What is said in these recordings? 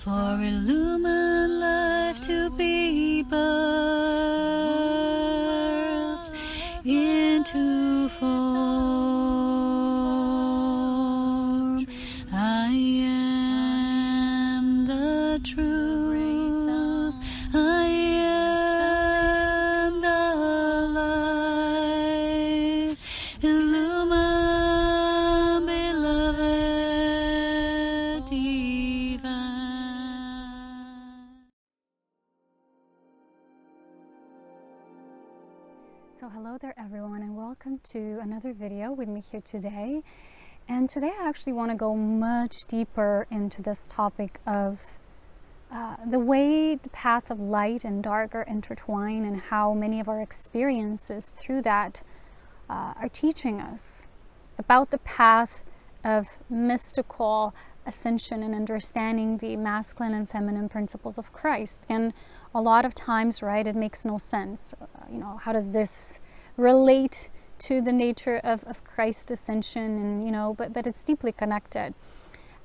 for illumined life to be birthed into form. I am the truth. I am the light. Illumine, beloved divine. So hello there everyone, and welcome to another video with me here today. And today I actually want to go much deeper into this topic of the way the path of light and dark are intertwined, and how many of our experiences through that are teaching us about the path of mystical ascension and understanding the masculine and feminine principles of Christ. And a lot of times, right, it makes no sense. How does this relate to the nature of Christ's ascension? And but it's deeply connected.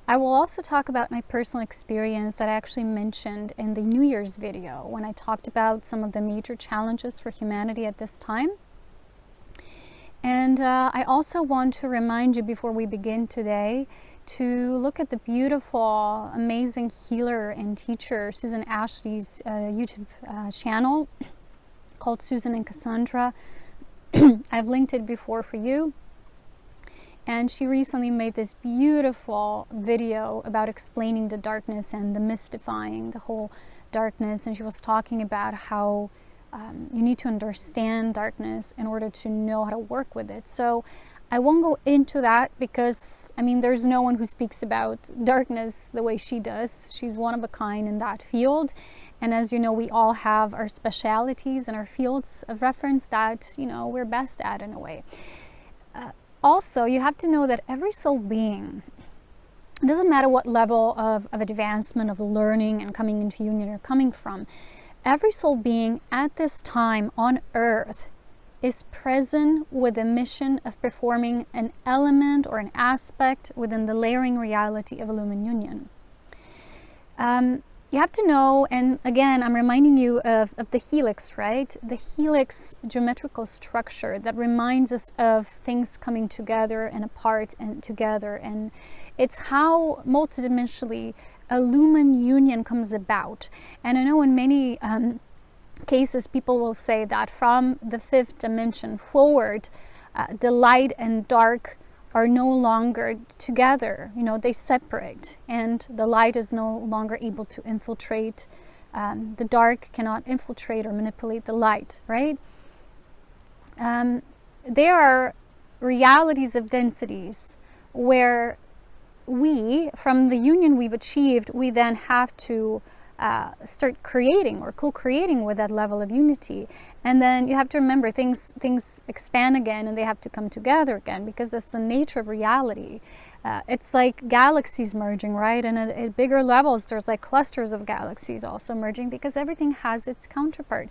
I will also talk about my personal experience that I actually mentioned in the New Year's video when I talked about some of the major challenges for humanity at this time. And I also want to remind you before we begin today to look at the beautiful, amazing healer and teacher Susan Ashley's YouTube channel called Susan and Cassandra. I've linked it before for you. And she recently made this beautiful video about explaining the darkness and the mystifying the whole darkness. And she was talking about how you need to understand darkness in order to know how to work with it. So I won't go into that because, there's no one who speaks about darkness the way she does. She's one of a kind in that field. And as you know, we all have our specialities and our fields of reference that, we're best at in a way. Also, you have to know that every soul being, it doesn't matter what level of advancement, of learning and coming into union you're coming from, every soul being at this time on earth is present with a mission of performing an element or an aspect within the layering reality of illumined union. You have to know, and again, I'm reminding you of the helix, right? The helix geometrical structure that reminds us of things coming together and apart and together. And it's how multidimensionally illumined union comes about. And I know in many cases, people will say that from the fifth dimension forward, the light and dark are no longer together. They separate, and the light is no longer able to infiltrate. The dark cannot infiltrate or manipulate the light, right? There are realities of densities where we, from the union we've achieved, we then have to start creating or co-creating with that level of unity. And then you have to remember things expand again, and they have to come together again, because that's the nature of reality. It's like galaxies merging, right? And at bigger levels, there's like clusters of galaxies also merging, because everything has its counterpart.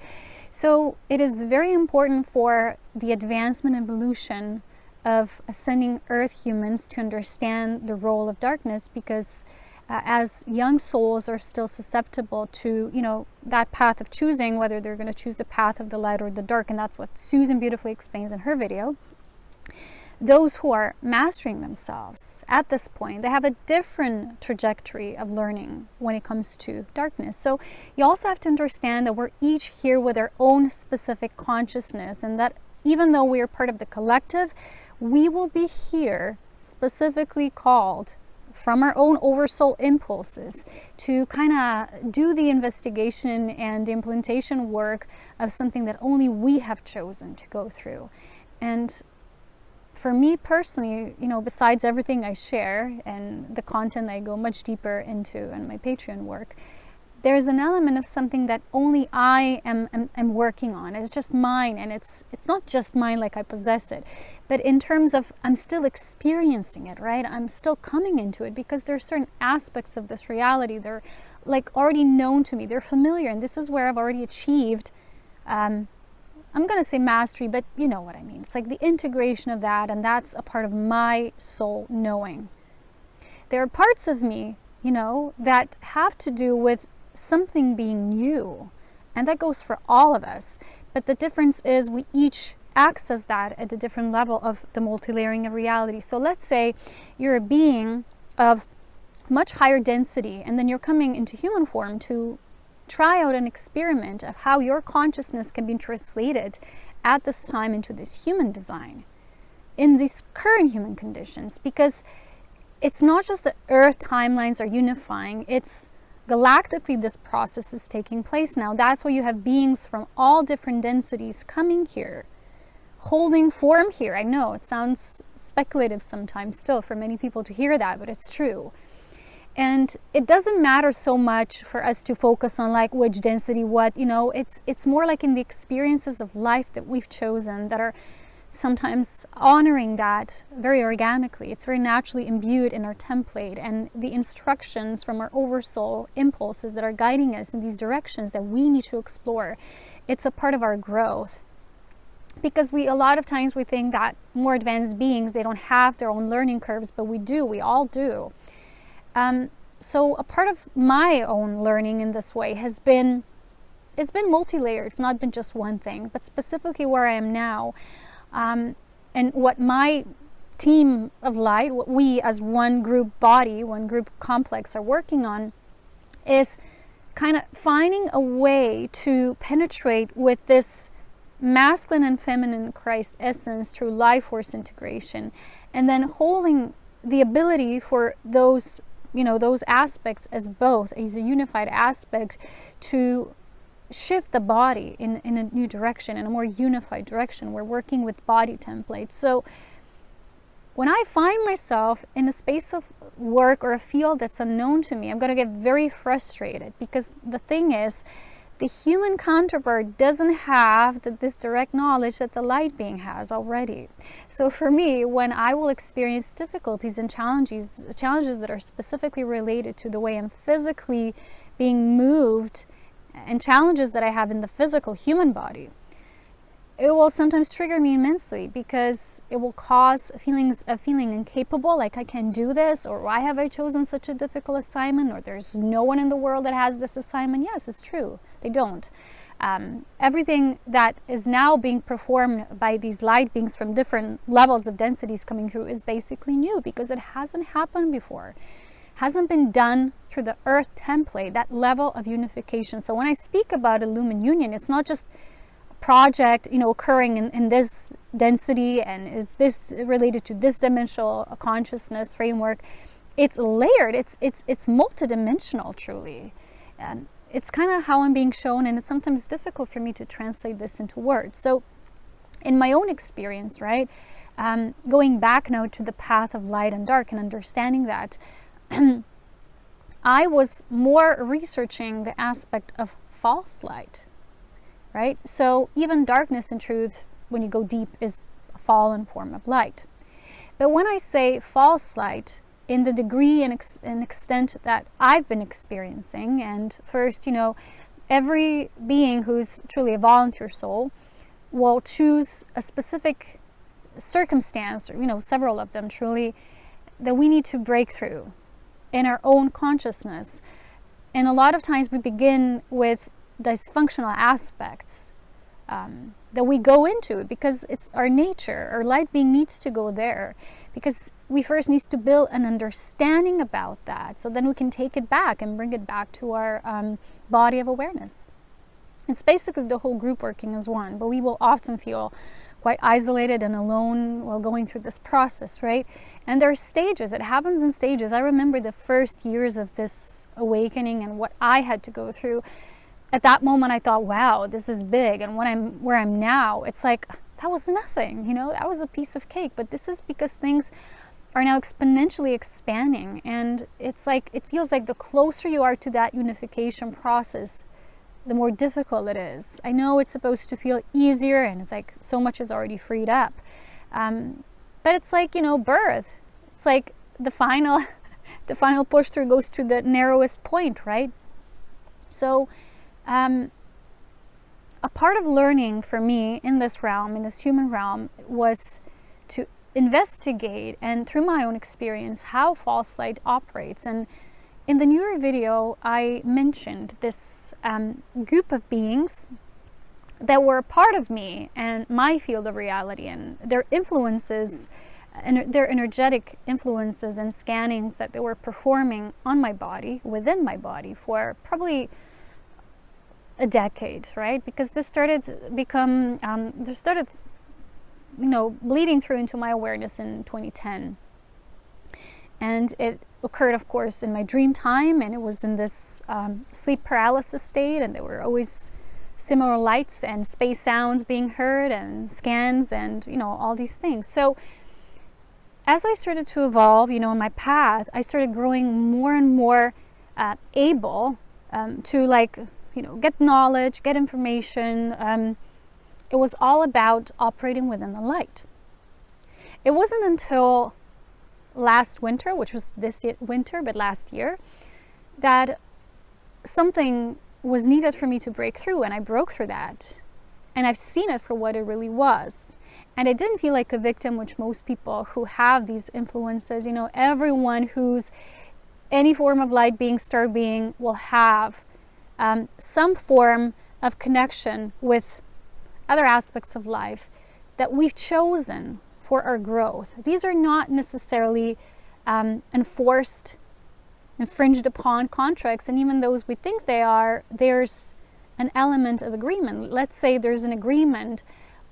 So it is very important for the advancement and evolution of ascending Earth humans to understand the role of darkness, because as young souls are still susceptible to, that path of choosing, whether they're going to choose the path of the light or the dark. And that's what Susan beautifully explains in her video. Those who are mastering themselves at this point, they have a different trajectory of learning when it comes to darkness. So you also have to understand that we're each here with our own specific consciousness, and that even though we are part of the collective, we will be here specifically called from our own oversoul impulses to kind of do the investigation and the implementation work of something that only we have chosen to go through. And for me personally, besides everything I share and the content I go much deeper into in my Patreon work, there's an element of something that only I am working on. It's just mine, and it's not just mine like I possess it, but in terms of I'm still experiencing it, right? I'm still coming into it, because there's certain aspects of this reality, they're like already known to me, they're familiar, and this is where I've already achieved I'm going to say mastery, but you know what I mean. It's like the integration of that, and that's a part of my soul knowing. There are parts of me that have to do with something being new. And that goes for all of us. But the difference is we each access that at a different level of the multi-layering of reality. So let's say you're a being of much higher density, and then you're coming into human form to try out an experiment of how your consciousness can be translated at this time into this human design, in these current human conditions. Because it's not just the Earth timelines are unifying, it's galactically this process is taking place now. That's why you have beings from all different densities coming here, holding form here. I know it sounds speculative sometimes still for many people to hear that, but it's true. And it doesn't matter so much for us to focus on like which density, what, it's more like in the experiences of life that we've chosen that are sometimes honoring that very organically. It's very naturally imbued in our template, and the instructions from our oversoul impulses that are guiding us in these directions that we need to explore. It's a part of our growth. Because a lot of times we think that more advanced beings, they don't have their own learning curves, but we do, we all do. So a part of my own learning in this way it's been multi-layered. It's not been just one thing, but specifically where I am now, and what my team of light, what we as one group body, one group complex are working on, is kind of finding a way to penetrate with this masculine and feminine Christ essence through life force integration, and then holding the ability for those aspects as both, as a unified aspect, to shift the body in a new direction, in a more unified direction. We're working with body templates. So when I find myself in a space of work or a field that's unknown to me, I'm going to get very frustrated, because the thing is, the human counterpart doesn't have this direct knowledge that the light being has already. So for me, when I will experience difficulties and challenges that are specifically related to the way I'm physically being moved, and challenges that I have in the physical human body, it will sometimes trigger me immensely, because it will cause feelings of feeling incapable, like I can't do this, or why have I chosen such a difficult assignment, or there's no one in the world that has this assignment. Yes, it's true, they don't. Everything that is now being performed by these light beings from different levels of densities coming through is basically new, because it hasn't happened before, hasn't been done through the Earth template, that level of unification. So when I speak about a lumen union, it's not just project occurring in this density, and is this related to this dimensional consciousness framework. It's layered, it's multidimensional, truly. And it's kind of how I'm being shown, and it's sometimes difficult for me to translate this into words. So in my own experience, right, going back now to the path of light and dark and understanding that, I was more researching the aspect of false light. Right? So even darkness, in truth, when you go deep, is a fallen form of light. But when I say false light, in the degree and extent that I've been experiencing, and first, every being who's truly a volunteer soul will choose a specific circumstance, or several of them truly, that we need to break through in our own consciousness. And a lot of times we begin with dysfunctional aspects that we go into, because it's our nature. Our light being needs to go there, because we first need to build an understanding about that, so then we can take it back and bring it back to our body of awareness. It's basically the whole group working as one, but we will often feel quite isolated and alone while going through this process, right? And there are stages. It happens in stages. I remember the first years of this awakening and what I had to go through. At that moment, I thought, wow, this is big. And where I'm now, it's like, that was nothing, that was a piece of cake. But this is because things are now exponentially expanding. And it's like, it feels like the closer you are to that unification process, the more difficult it is. I know it's supposed to feel easier, and it's like so much is already freed up. But it's like, birth. It's like the final push through goes to the narrowest point, right? So, a part of learning for me in this realm, in this human realm, was to investigate, and through my own experience, how false light operates. And in the newer video, I mentioned this group of beings that were a part of me and my field of reality, and their influences and their energetic influences and scannings that they were performing on my body, within my body, for probably a decade, right? Because this started bleeding through into my awareness in 2010. And it occurred, of course, in my dream time, and it was in this sleep paralysis state, and there were always similar lights and space sounds being heard and scans and, all these things. So as I started to evolve, in my path, I started growing more and more able to get knowledge, get information. It was all about operating within the light. It wasn't until last winter, which was this winter, but last year, that something was needed for me to break through, and I broke through that. And I've seen it for what it really was. And I didn't feel like a victim, which most people who have these influences, everyone who's any form of light being, star being, will have some form of connection with other aspects of life that we've chosen for our growth. These are not necessarily enforced, infringed upon contracts, and even those we think they are, there's an element of agreement. Let's say there's an agreement,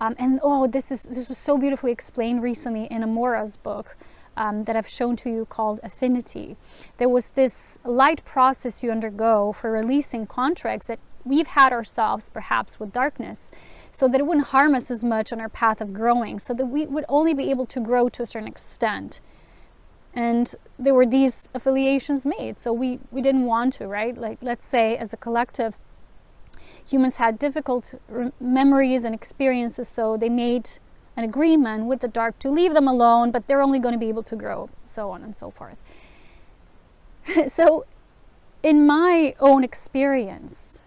this was so beautifully explained recently in Aurea's book that I've shown to you, called Affinity. There was this light process you undergo for releasing contracts that we've had ourselves, perhaps with darkness, so that it wouldn't harm us as much on our path of growing, so that we would only be able to grow to a certain extent. And there were these affiliations made, so we didn't want to, right? Like, let's say as a collective, humans had difficult memories and experiences, so they made an agreement with the dark to leave them alone, but they're only going to be able to grow, so on and so forth. So in my own experience,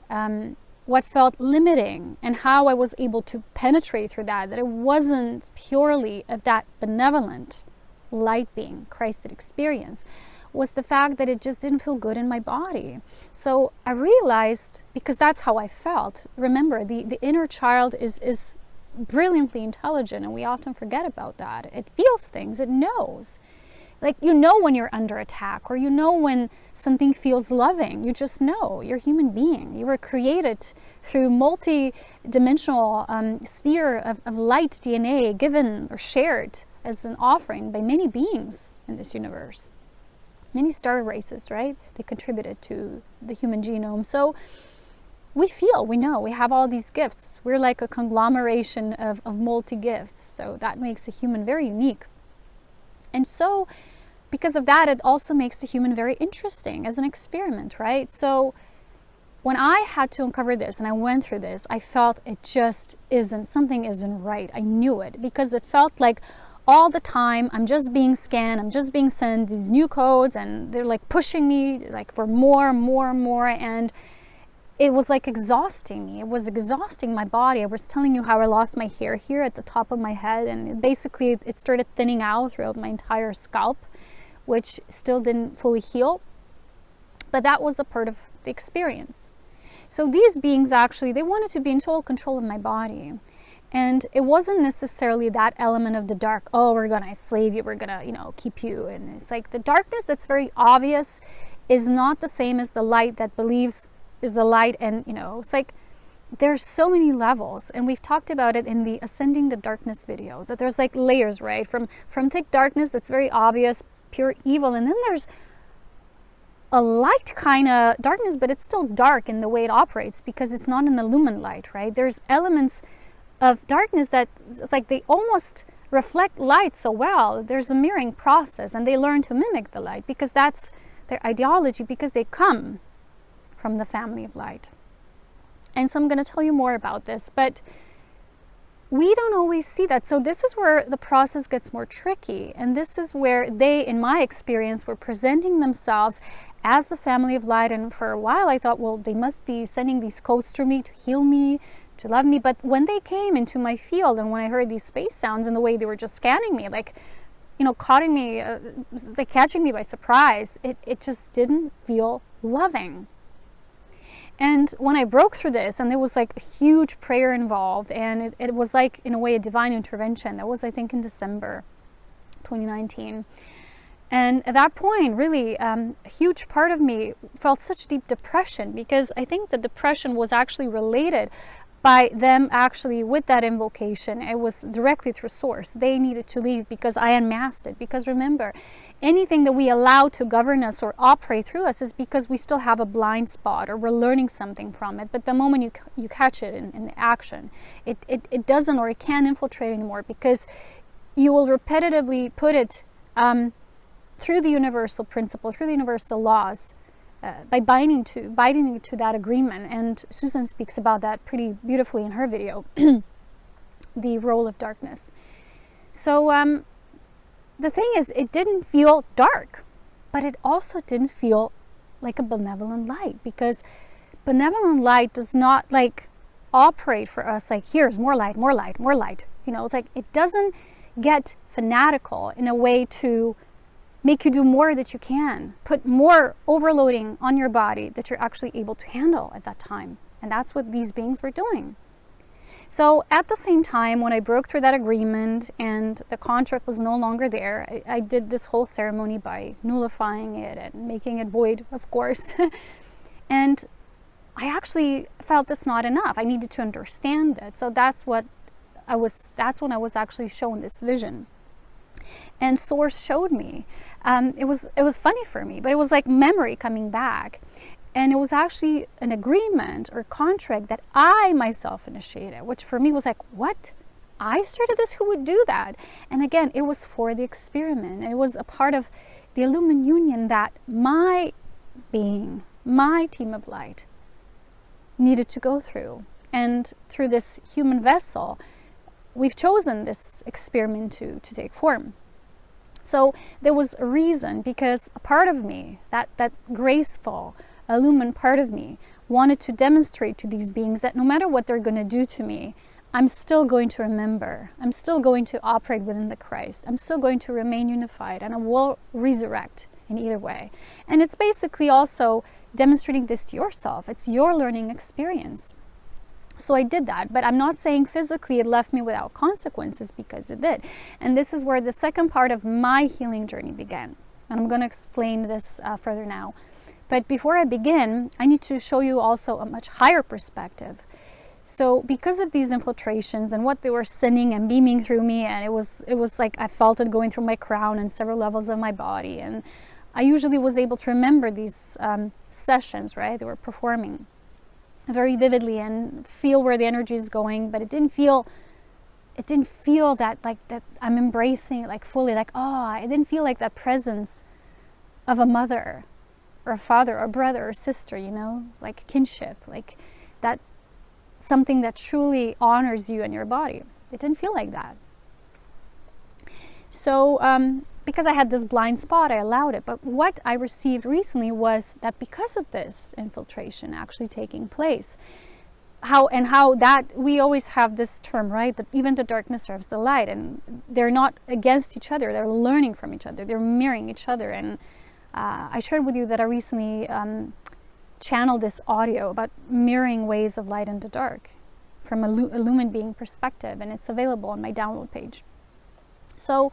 what felt limiting and how I was able to penetrate through that it wasn't purely of that benevolent light being, Christed experience, was the fact that it just didn't feel good in my body. So I realized, because that's how I felt. Remember, the inner child is brilliantly intelligent, and we often forget about that. It feels things, it knows. Like, when you're under attack, or when something feels loving. You just know. You're a human being. You were created through multi-dimensional sphere of light DNA, given or shared as an offering by many beings in this universe. Many star races, right? They contributed to the human genome. So we feel, we know, we have all these gifts. We're like a conglomeration of multi-gifts. So that makes a human very unique. And so, because of that, it also makes the human very interesting as an experiment, right? So when I had to uncover this and I went through this, I felt something isn't right. I knew it, because it felt like all the time I'm just being scanned, I'm just being sent these new codes, and they're like pushing me like for more, and it was like exhausting me. It was exhausting my body. I was telling you how I lost my hair here at the top of my head, and it started thinning out throughout my entire scalp, which still didn't fully heal. But that was a part of the experience. So these beings actually, they wanted to be in total control of my body. And it wasn't necessarily that element of the dark, we're going to enslave you, we're going to, keep you. And it's like the darkness that's very obvious is not the same as the light that believes is the light. And, it's like there's so many levels. And we've talked about it in the Ascending the Darkness video, that there's like layers, right? From thick darkness that's very obvious, pure evil. And then there's a light kind of darkness, but it's still dark in the way it operates, because it's not an illumined light, right? There's elements of darkness that it's like they almost reflect light so well. There's a mirroring process, and they learn to mimic the light because that's their ideology, because they come from the family of light. And so I'm going to tell you more about this, but we don't always see that. So this is where the process gets more tricky, and this is where they, in my experience, were presenting themselves as the family of light. And for a while I thought, well, they must be sending these codes through me to heal me, to love me. But when they came into my field, and when I heard these space sounds and the way they were just scanning me, like caught me, like catching me by surprise. It just didn't feel loving. And when I broke through this, and there was like a huge prayer involved, and it was like, in a way, a divine intervention. That was, I think, in December 2019. And at that point, really, a huge part of me felt such deep depression, because I think the depression was actually related by them actually with that invocation. It was directly through source. They needed to leave because I unmasked it. Because remember, anything that we allow to govern us or operate through us is because we still have a blind spot, or we're learning something from it. But the moment you catch it in action, it doesn't, or it can't infiltrate anymore, because you will repetitively put it through the universal principle, through the universal laws, by binding to that agreement. And Susan speaks about that pretty beautifully in her video, the role of darkness. So the thing is, it didn't feel dark, but it also didn't feel like a benevolent light, because benevolent light does not like operate for us like, here's more light, more light, more light. It's like, it doesn't get fanatical in a way to make you do more that you can, put more overloading on your body that you're actually able to handle at that time. And that's what these beings were doing. So at the same time, when I broke through that agreement and the contract was no longer there, I did this whole ceremony by nullifying it and making it void, of course. And I actually felt that's not enough. I needed to understand that. So that's when I was actually shown this vision. And Source showed me. It was funny for me, but it was like memory coming back. And it was actually an agreement or contract that I myself initiated, which for me was like, what? I started this? Who would do that? And again, it was for the experiment. It was a part of the Illumined Union that my being, my team of light, needed to go through. And through this human vessel, we've chosen this experiment to take form. So there was a reason, because a part of me, that graceful, illumined part of me, wanted to demonstrate to these beings that no matter what they're going to do to me, I'm still going to remember. I'm still going to operate within the Christ. I'm still going to remain unified, and I will resurrect in either way. And it's basically also demonstrating this to yourself. It's your learning experience. So I did that, but I'm not saying physically it left me without consequences, because it did. And this is where the second part of my healing journey began. And I'm going to explain this further now. But before I begin, I need to show you also a much higher perspective. So because of these infiltrations and what they were sending and beaming through me, and it was like I felt it going through my crown and several levels of my body. And I usually was able to remember these sessions, right? They were performing very vividly and feel where the energy is going, but it didn't feel that like that I'm embracing it like fully, like, oh, it didn't feel like that presence of a mother or a father or brother or sister, like kinship, like that, something that truly honors you and your body. It didn't feel like that. So because I had this blind spot, I allowed it. But what I received recently was that because of this infiltration actually taking place, how that we always have this term, right? That even the darkness serves the light, and they're not against each other. They're learning from each other. They're mirroring each other. And I shared with you that I recently channeled this audio about mirroring ways of light and the dark from a illumined being perspective, and it's available on my download page. So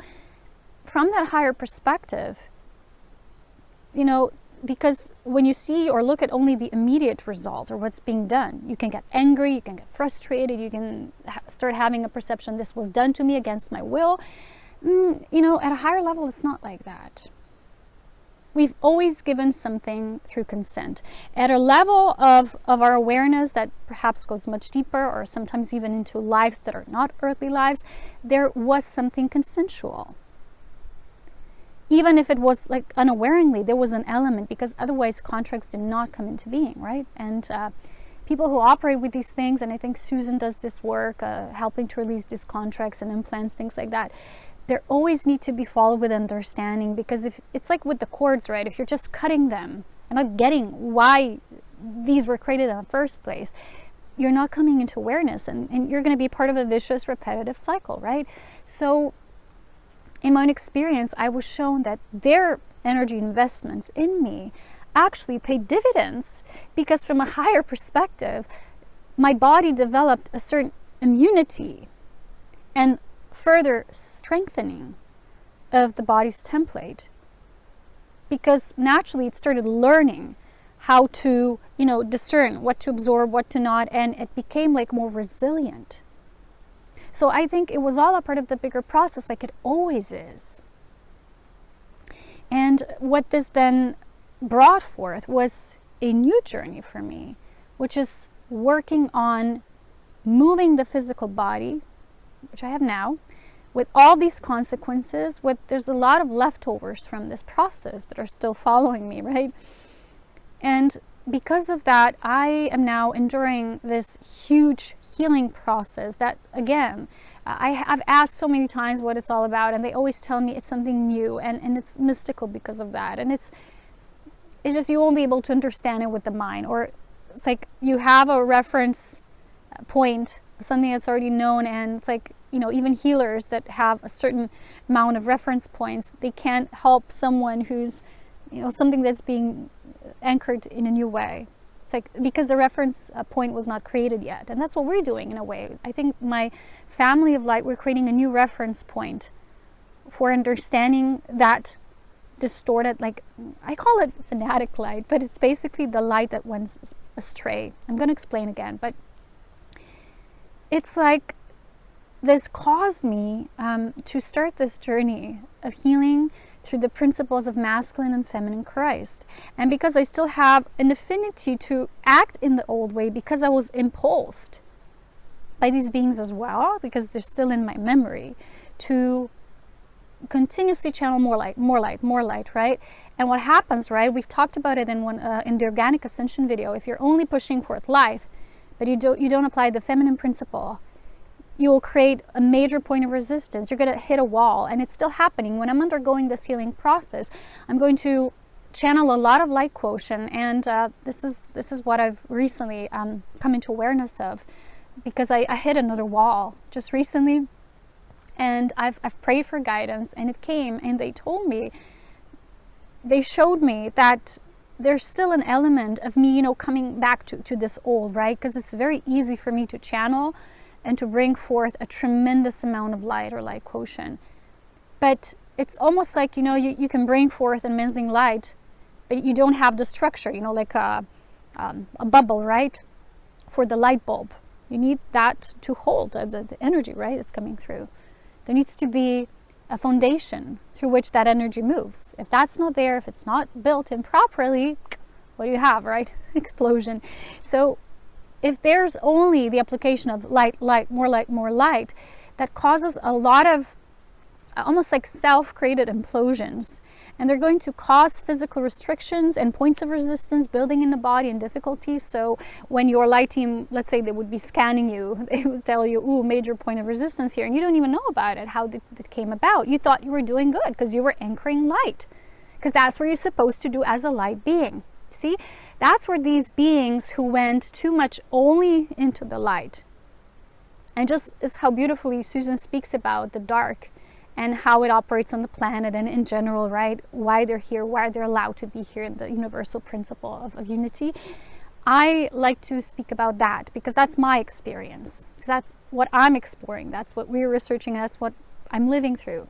from that higher perspective, because when you see or look at only the immediate result or what's being done, you can get angry, you can get frustrated, you can start having a perception, this was done to me against my will. At a higher level, it's not like that. We've always given something through consent. At a level of our awareness that perhaps goes much deeper, or sometimes even into lives that are not earthly lives, there was something consensual. Even if it was like unawareingly, there was an element, because otherwise contracts did not come into being, right? And people who operate with these things, and I think Susan does this work, helping to release these contracts and implants, things like that, they always need to be followed with understanding, because if it's like with the cords, right? If you're just cutting them and not getting why these were created in the first place, you're not coming into awareness, and you're going to be part of a vicious, repetitive cycle, right? So in my own experience, I was shown that their energy investments in me actually paid dividends, because from a higher perspective, my body developed a certain immunity and further strengthening of the body's template, because naturally it started learning how to, discern what to absorb, what to not, and it became like more resilient. So I think it was all a part of the bigger process, like it always is. And what this then brought forth was a new journey for me, which is working on moving the physical body, which I have now, with all these consequences. There's a lot of leftovers from this process that are still following me, right? And because of that, I am now enduring this huge healing process that, again, I've asked so many times what it's all about, and they always tell me it's something new, and it's mystical because of that. And it's just, you won't be able to understand it with the mind, or it's like you have a reference point, something that's already known, and it's like, even healers that have a certain amount of reference points, they can't help someone who's, something that's being anchored in a new way. It's like, because the reference point was not created yet. And that's what we're doing in a way. I think my family of light, we're creating a new reference point for understanding that distorted, like, I call it fanatic light, but it's basically the light that went astray. I'm going to explain again, but it's like this caused me to start this journey of healing through the principles of masculine and feminine Christ. And because I still have an affinity to act in the old way, because I was impulsed by these beings as well, because they're still in my memory, to continuously channel more light, more light, more light, right? And what happens, right? We've talked about it in the Organic Ascension video. If you're only pushing forth light, but you don't apply the feminine principle, you will create a major point of resistance. You're going to hit a wall, and it's still happening. When I'm undergoing this healing process, I'm going to channel a lot of light quotient, and this is what I've recently come into awareness of, because I hit another wall just recently, and I've prayed for guidance, and it came, and they showed me that there's still an element of me, coming back to this old, right? Because it's very easy for me to channel and to bring forth a tremendous amount of light or light quotient. But it's almost like, you can bring forth amazing light, but you don't have the structure, like a bubble, right? For the light bulb. You need that to hold the energy, right? It's coming through. There needs to be a foundation through which that energy moves. If that's not there, if it's not built in properly, what do you have, right? Explosion. So if there's only the application of light, more light, more light, that causes a lot of almost like self-created implosions. And they're going to cause physical restrictions and points of resistance building in the body and difficulties. So when your light team, let's say they would be scanning you, they would tell you, ooh, major point of resistance here. And you don't even know about it, how it came about. You thought you were doing good because you were anchoring light. Because that's what you're supposed to do as a light being. See, that's where these beings who went too much only into the light, and just is how beautifully Susan speaks about the dark and how it operates on the planet and in general, right? Why they're here, why they're allowed to be here, in the universal principle of unity. I like to speak about that because that's my experience. Because that's what I'm exploring. That's what we're researching. That's what I'm living through.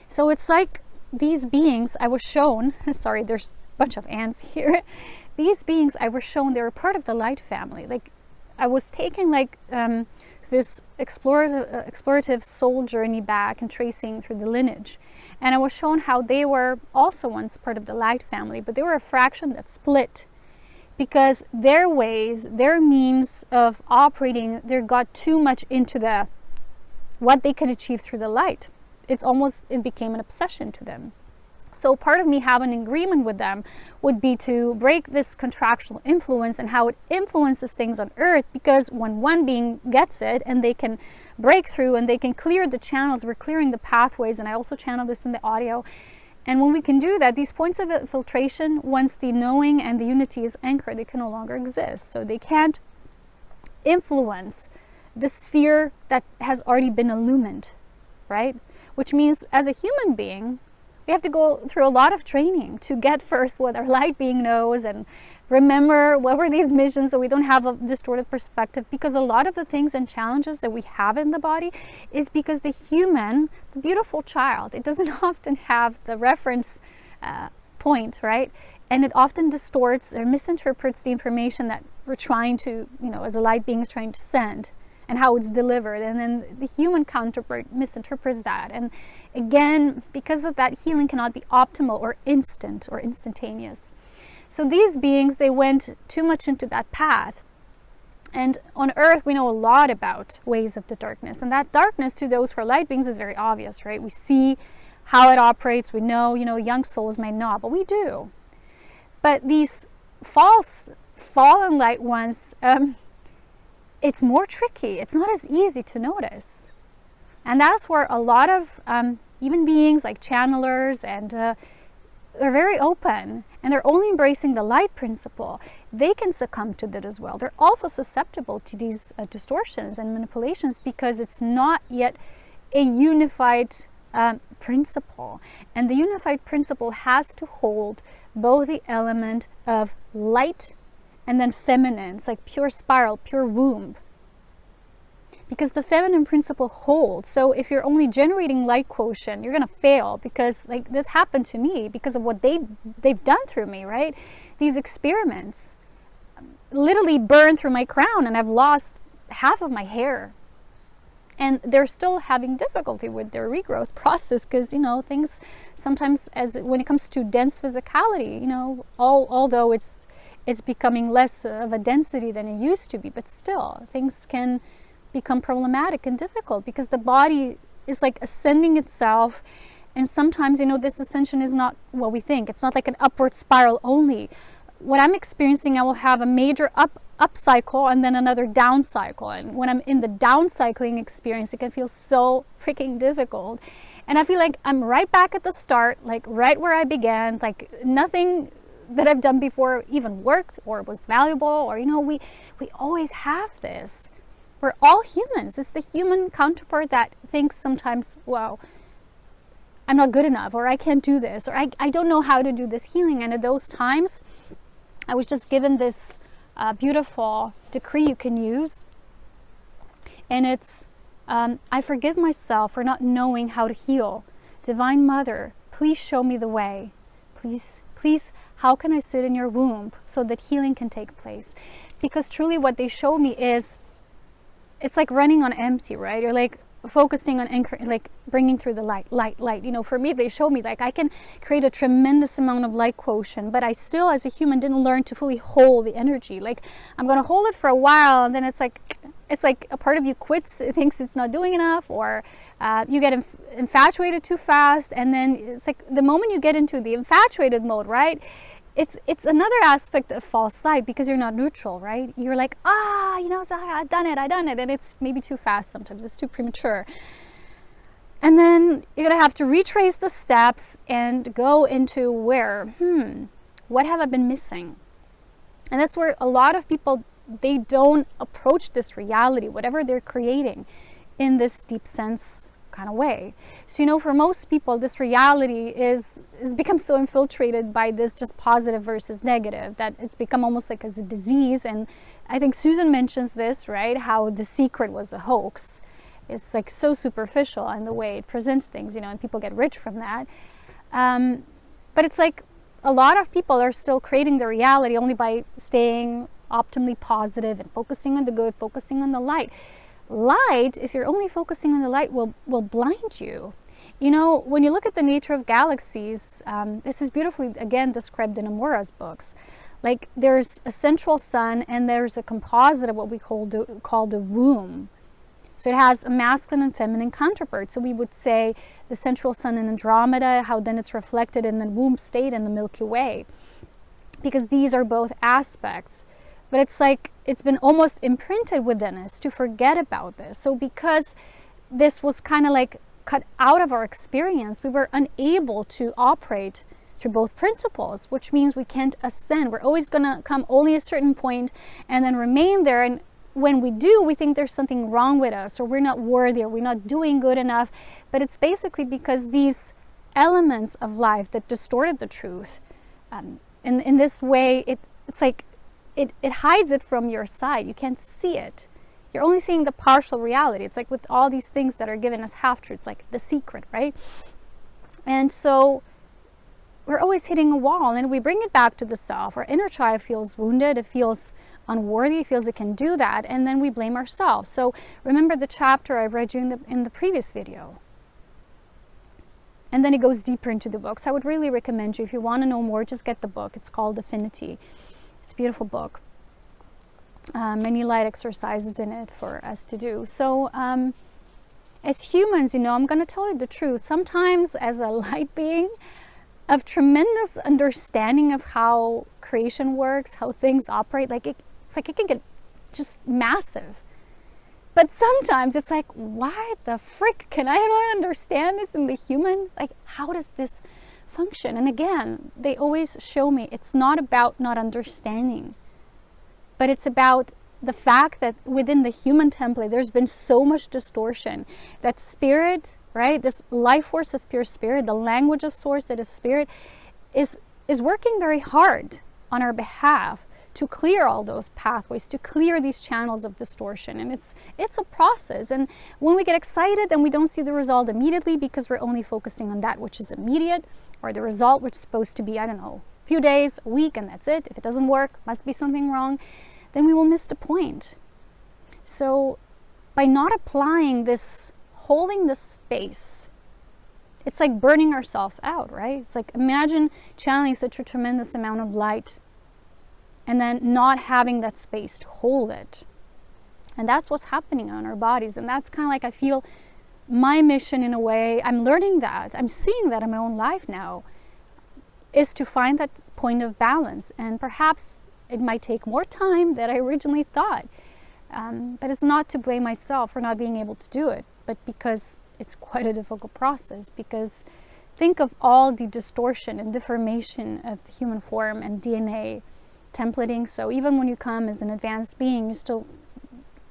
So it's like these beings I was shown, sorry, there's bunch of ants here. These beings I was shown, they were part of the light family. Like I was taking like this explorative soul journey back and tracing through the lineage, and I was shown how they were also once part of the light family, but they were a fraction that split because their ways, their means of operating, they got too much into the what they could achieve through the light. It became an obsession to them. So part of me having an agreement with them would be to break this contractual influence and how it influences things on earth, because when one being gets it and they can break through and they can clear the channels, we're clearing the pathways, and I also channel this in the audio. And when we can do that, these points of infiltration, once the knowing and the unity is anchored, they can no longer exist. So they can't influence the sphere that has already been illumined, right? which means as a human being, we have to go through a lot of training to get first what our light being knows and remember what were these missions so we don't have a distorted perspective, because a lot of the things and challenges that we have in the body is because the human, the beautiful child, it doesn't often have the reference point, right? And it often distorts or misinterprets the information that we're trying to, as a light being is trying to send, and how it's delivered. And then the human counterpart misinterprets that. And again, because of that, healing cannot be optimal or instant or instantaneous. So these beings, they went too much into that path. And on Earth, we know a lot about ways of the darkness. And that darkness to those who are light beings is very obvious, right? We see how it operates. We know, young souls may not, but we do. But these fallen light ones, it's more tricky. It's not as easy to notice. And that's where a lot of even beings like channelers and they're very open and they're only embracing the light principle. They can succumb to that as well. They're also susceptible to these distortions and manipulations because it's not yet a unified principle. And the unified principle has to hold both the element of light and then feminine. It's like pure spiral, pure womb. Because the feminine principle holds. So if you're only generating light quotient, you're going to fail, because like this happened to me because of what they've done through me, right? These experiments literally burned through my crown and I've lost half of my hair. And they're still having difficulty with their regrowth process because, things sometimes, when it comes to dense physicality, although it's becoming less of a density than it used to be, but still things can become problematic and difficult because the body is like ascending itself. And sometimes, this ascension is not what we think. It's not like an upward spiral only. What I'm experiencing, I will have a major up cycle and then another down cycle. And when I'm in the down cycling experience, it can feel so freaking difficult. And I feel like I'm right back at the start, like right where I began, like nothing that I've done before even worked or was valuable, or, we always have this. We're all humans. It's the human counterpart that thinks sometimes, wow, I'm not good enough, or I can't do this, or I don't know how to do this healing. And at those times, I was just given this beautiful decree you can use. And it's, I forgive myself for not knowing how to heal. Divine Mother, please show me the way. Please, how can I sit in your womb so that healing can take place? Because truly what they show me is, it's like running on empty, right? You're like focusing on like bringing through the light. For me, they show me like I can create a tremendous amount of light quotient, but I still, as a human, didn't learn to fully hold the energy. Like I'm going to hold it for a while, and then it's like a part of you quits, it thinks it's not doing enough, or you get infatuated too fast. And then it's like the moment you get into the infatuated mode, right? It's another aspect of false light, because you're not neutral, right? You're like, I've done it. And it's maybe too fast sometimes. It's too premature. And then you're going to have to retrace the steps and go into what have I been missing? And that's where a lot of people, they don't approach this reality, whatever they're creating, in this deep sense kind of way. So, for most people, this reality is become so infiltrated by this just positive versus negative that it's become almost like as a disease. And I think Susan mentions this, right? How The Secret was a hoax. It's like so superficial in the way it presents things, and people get rich from that. But it's like a lot of people are still creating the reality only by staying optimally positive and focusing on the good, focusing on the light. Light, if you're only focusing on the light, will blind you. When you look at the nature of galaxies, this is beautifully, again, described in Aurea's books. Like there's a central sun and there's a composite of what we call the womb. So it has a masculine and feminine counterpart. So we would say the central sun in Andromeda, how then it's reflected in the womb state in the Milky Way. Because these are both aspects. But it's like it's been almost imprinted within us to forget about this. So because this was kind of like cut out of our experience, we were unable to operate through both principles, which means we can't ascend. We're always going to come only a certain point and then remain there. And when we do, we think there's something wrong with us, or we're not worthy, or we're not doing good enough. But it's basically because these elements of life that distorted the truth, in this way, it's like it hides it from your sight. You can't see it. You're only seeing the partial reality. It's like with all these things that are given as half-truths, like The Secret, right? And so we're always hitting a wall, and we bring it back to the self. Our inner child feels wounded, it feels unworthy, it feels it can do that, and then we blame ourselves. So remember the chapter I read you in the previous video. And then it goes deeper into the book. So I would really recommend you, if you want to know more, just get the book. It's called Affinity. It's a beautiful book. Many light exercises in it for us to do. So as humans, I'm going to tell you the truth. Sometimes as a light being, of tremendous understanding of how creation works, how things operate, it's like it can get just massive. But sometimes it's like, why the frick can I not understand this in the human? Like, how does this function? And again, they always show me it's not about not understanding, but it's about the fact that within the human template, there's been so much distortion that spirit, right, this life force of pure spirit, the language of source that is spirit, is working very hard on our behalf to clear all those pathways, to clear these channels of distortion. And it's a process. And when we get excited, then we don't see the result immediately because we're only focusing on that which is immediate, or the result which is supposed to be, I don't know, a few days, a week, and that's it. If it doesn't work, must be something wrong. Then we will miss the point. So by not applying this, holding the space, it's like burning ourselves out, right? It's like, imagine channeling such a tremendous amount of light and then not having that space to hold it. And that's what's happening on our bodies. And that's kind of like, I feel my mission in a way, I'm learning that, I'm seeing that in my own life now, is to find that point of balance. And perhaps it might take more time than I originally thought. But it's not to blame myself for not being able to do it, but because it's quite a difficult process. Because think of all the distortion and deformation of the human form and DNA templating. So even when you come as an advanced being,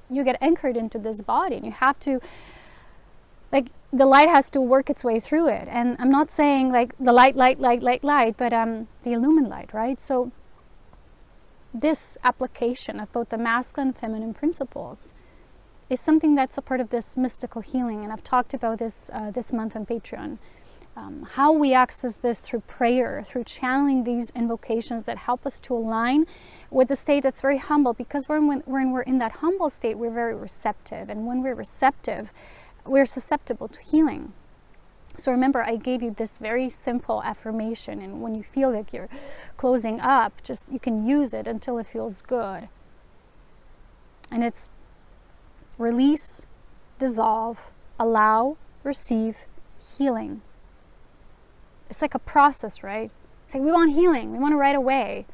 you get anchored into this body, and you have to, like, the light has to work its way through it. And I'm not saying like the light, but the illumined light, right? So this application of both the masculine and feminine principles is something that's a part of this mystical healing. And I've talked about this this month on Patreon. How we access this through prayer, through channeling these invocations that help us to align with a state that's very humble. Because when we're in that humble state, we're very receptive. And when we're receptive, we're susceptible to healing. So remember, I gave you this very simple affirmation, and when you feel like you're closing up, just you can use it until it feels good. And it's release, dissolve, allow, receive, healing. It's like a process, right? It's like we want healing, we want it right away.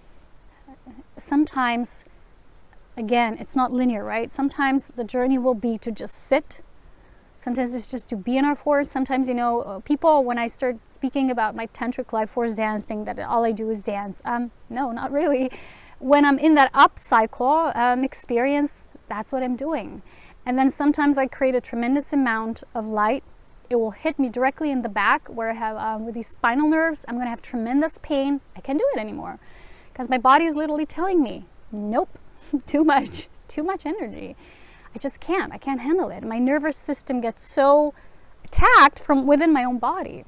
Sometimes, again, it's not linear, right? Sometimes the journey will be to just sit. Sometimes it's just to be in our force. Sometimes, people, when I start speaking about my tantric life force dance thing, that all I do is dance. No, not really. When I'm in that up cycle experience, that's what I'm doing. And then sometimes I create a tremendous amount of light. It will hit me directly in the back where I have, with these spinal nerves, I'm going to have tremendous pain. I can't do it anymore because my body is literally telling me, nope, too much energy. I just can't. I can't handle it. My nervous system gets so attacked from within my own body.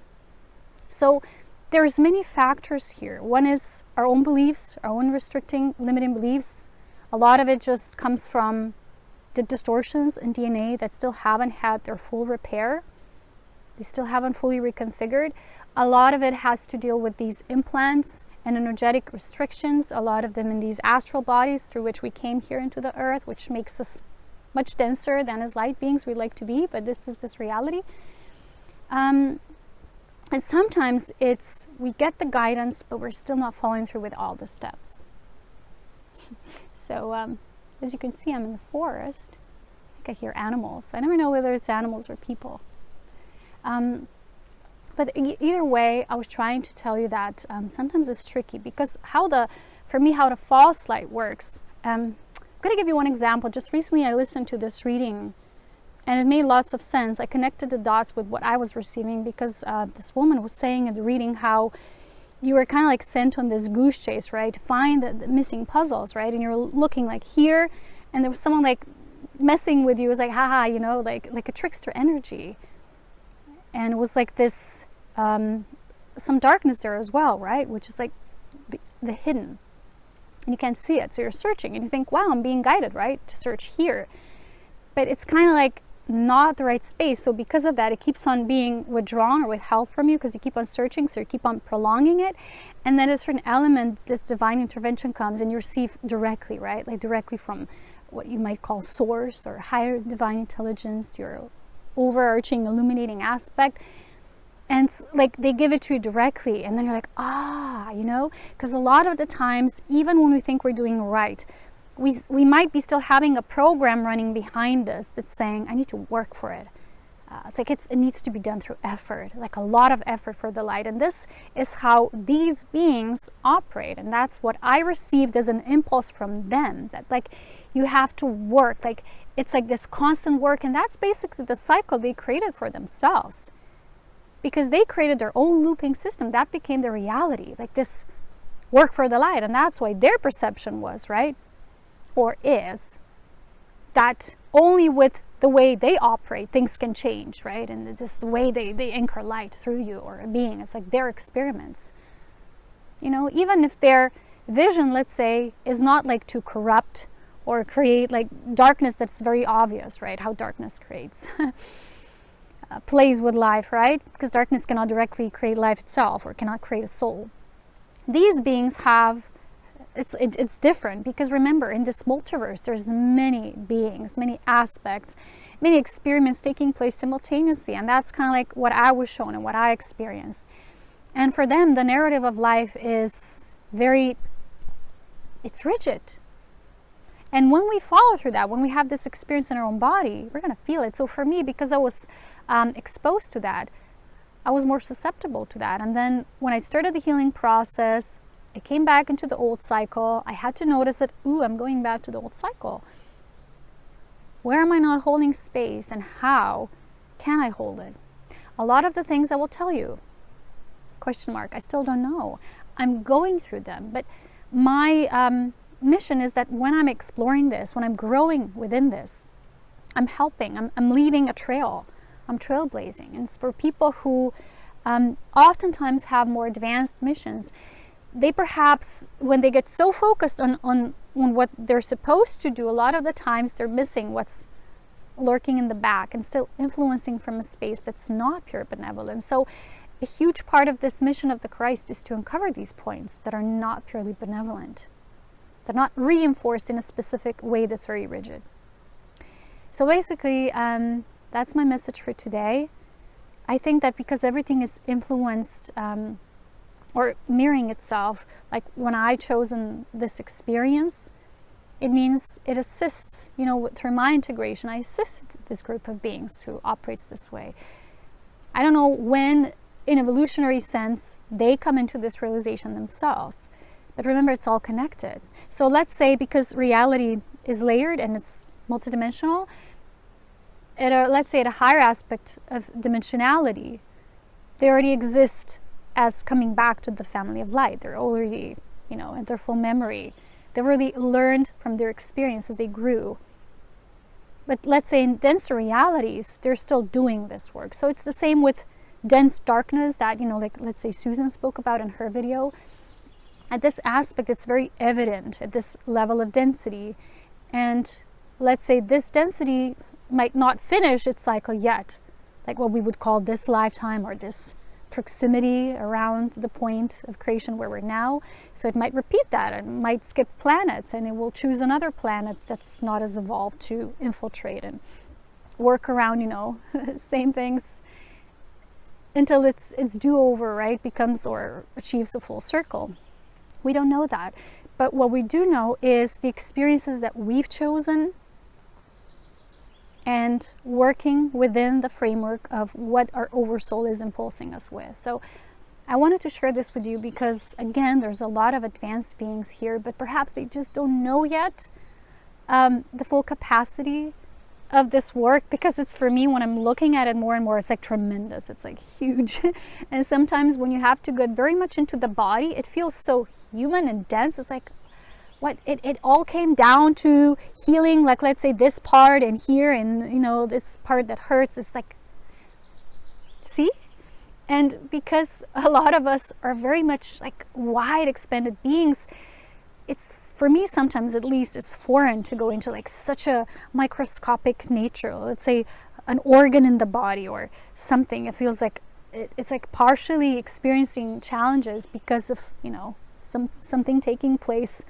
So there's many factors here. One is our own beliefs, our own restricting, limiting beliefs. A lot of it just comes from the distortions in DNA that still haven't had their full repair. They still haven't fully reconfigured. A lot of it has to deal with these implants and energetic restrictions, a lot of them in these astral bodies through which we came here into the earth, which makes us much denser than as light beings we'd like to be, but this is this reality. And sometimes we get the guidance, but we're still not following through with all the steps. So as you can see, I'm in the forest. I think I hear animals. I never know whether it's animals or people. But either way, I was trying to tell you that sometimes it's tricky because how the false light works, going to give you one example. Just recently I listened to this reading and it made lots of sense. I connected the dots with what I was receiving because this woman was saying in the reading how you were kind of like sent on this goose chase, right? To find the missing puzzles, right? And you're looking like here, and there was someone like messing with you. It was like, haha, you know, like a trickster energy. And it was like this, some darkness there as well, right? Which is like the hidden. And you can't see it. So you're searching and you think, wow, I'm being guided, right? To search here. But it's kind of like not the right space. So because of that, it keeps on being withdrawn or withheld from you because you keep on searching. So you keep on prolonging it. And then at a certain element, this divine intervention comes and you receive directly, right? Like directly from what you might call source or higher divine intelligence, your overarching illuminating aspect. And it's like they give it to you directly. And then you're like, you know, because a lot of the times, even when we think we're doing right, we might be still having a program running behind us that's saying, I need to work for it. It's like it needs to be done through effort, like a lot of effort for the light. And this is how these beings operate. And that's what I received as an impulse from them, that like you have to work. Like it's like this constant work. And that's basically the cycle they created for themselves. Because they created their own looping system. That became their reality, like this work for the light. And that's why their perception was, right? Or is that only with the way they operate things can change, right? And it's just the way they anchor light through you or a being. It's like their experiments, you know. Even if their vision, let's say, is not like to corrupt or create like darkness, that's very obvious, right? How darkness creates plays with life, right? Because darkness cannot directly create life itself or cannot create a soul. These beings have it's different, because remember, in this multiverse there's many beings, many aspects, many experiments taking place simultaneously, and that's kind of like what I was shown and what I experienced. And for them, the narrative of life is it's rigid. And when we follow through that, when we have this experience in our own body, we're going to feel it. So for me, because I was exposed to that, I was more susceptible to that. And then when I started the healing process, I came back into the old cycle. I had to notice that, I'm going back to the old cycle. Where am I not holding space, and how can I hold it? A lot of the things I will tell you, question mark, I still don't know. I'm going through them. But my mission is that when I'm exploring this, when I'm growing within this, I'm helping, I'm leaving a trail. I'm trailblazing. And it's for people who oftentimes have more advanced missions. They perhaps, when they get so focused on what they're supposed to do, a lot of the times they're missing what's lurking in the back and still influencing from a space that's not pure benevolence. So a huge part of this mission of the Christ is to uncover these points that are not purely benevolent. They're not reinforced in a specific way that's very rigid. So basically, that's my message for today. I think that because everything is influenced or mirroring itself, like when I chosen this experience, it means it assists, you know, through my integration, I assist this group of beings who operates this way. I don't know when, in evolutionary sense, they come into this realization themselves. But remember, it's all connected. So let's say, because reality is layered and it's multidimensional, let's say at a higher aspect of dimensionality, they already exist as coming back to the family of light. They're already, you know, in their full memory. They've already learned from their experience as they grew. But let's say in denser realities, they're still doing this work. So it's the same with dense darkness that, you know, like let's say Susan spoke about in her video. At this aspect, it's very evident at this level of density. And let's say this density might not finish its cycle yet, like what we would call this lifetime or this proximity around the point of creation where we're now. So it might repeat that, and might skip planets, and it will choose another planet that's not as evolved to infiltrate and work around, you know, same things until its do-over, right, becomes or achieves a full circle. We don't know that. But what we do know is the experiences that we've chosen and working within the framework of what our oversoul is impulsing us with. So I wanted to share this with you because, again, there's a lot of advanced beings here, but perhaps they just don't know yet the full capacity of this work, because it's, for me, when I'm looking at it more and more, it's like tremendous, it's like huge. And sometimes when you have to go very much into the body, it feels so human and dense. It's like, what, it all came down to healing, like, let's say this part and here, and you know, this part that hurts. It's like, see? And because a lot of us are very much like wide expanded beings, it's, for me sometimes at least, it's foreign to go into like such a microscopic nature. Let's say an organ in the body or something. It feels like it's like partially experiencing challenges because of, you know, something taking place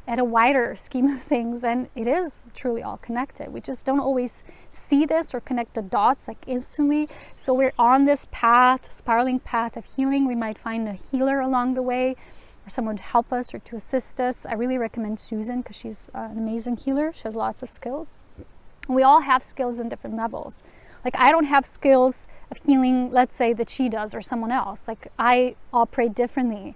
at a wider scheme of things. And it is truly all connected. We just don't always see this or connect the dots like instantly. So we're on this path, spiraling path of healing. We might find a healer along the way, or someone to help us or to assist us. I really recommend Susan because she's an amazing healer. She has lots of skills. We all have skills in different levels. Like, I don't have skills of healing, let's say, that she does or someone else. Like, I operate differently.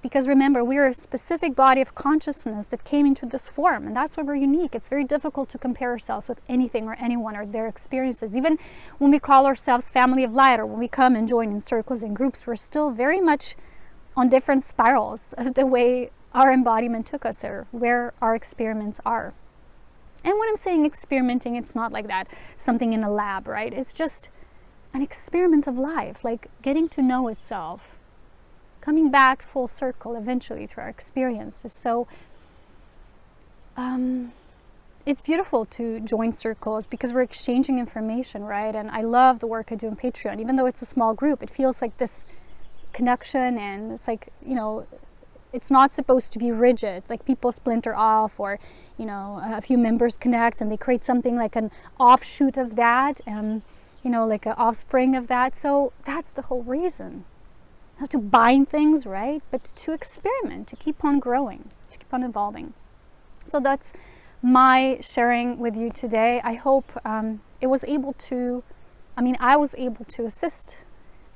Because remember, we're a specific body of consciousness that came into this form, and that's why we're unique. It's very difficult to compare ourselves with anything or anyone or their experiences. Even when we call ourselves family of light, or when we come and join in circles and groups, we're still very much on different spirals of the way our embodiment took us, or where our experiments are. And when I'm saying experimenting, it's not like that, something in a lab, right? It's just an experiment of life, like getting to know itself, coming back full circle eventually through our experiences. So it's beautiful to join circles because we're exchanging information, right? And I love the work I do on Patreon. Even though it's a small group, it feels like this connection, and it's like, you know, it's not supposed to be rigid. Like, people splinter off, or, you know, a few members connect and they create something like an offshoot of that, and, you know, like an offspring of that. So that's the whole reason. Not to bind things, right? But to experiment, to keep on growing, to keep on evolving. So that's my sharing with you today. I hope I was able to assist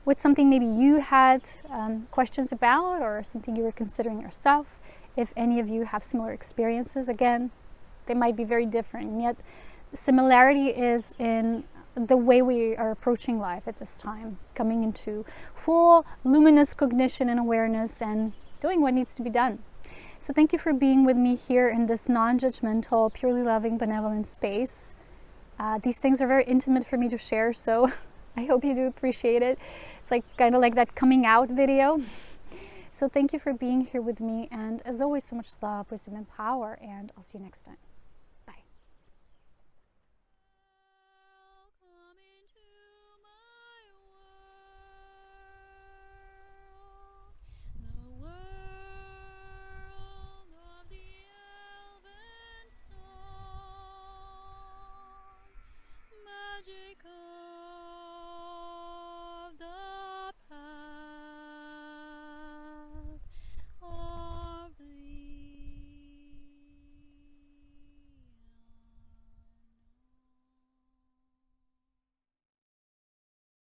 with something maybe you had questions about, or something you were considering yourself. If any of you have similar experiences, again, they might be very different, and yet the similarity is in the way we are approaching life at this time, coming into full luminous cognition and awareness, and doing what needs to be done. So thank you for being with me here in this non-judgmental, purely loving, benevolent space. These things are very intimate for me to share, so I hope you do appreciate it. It's like kind of like that coming out video. So thank you for being here with me, and as always, so much love, wisdom, and power, and I'll see you next time.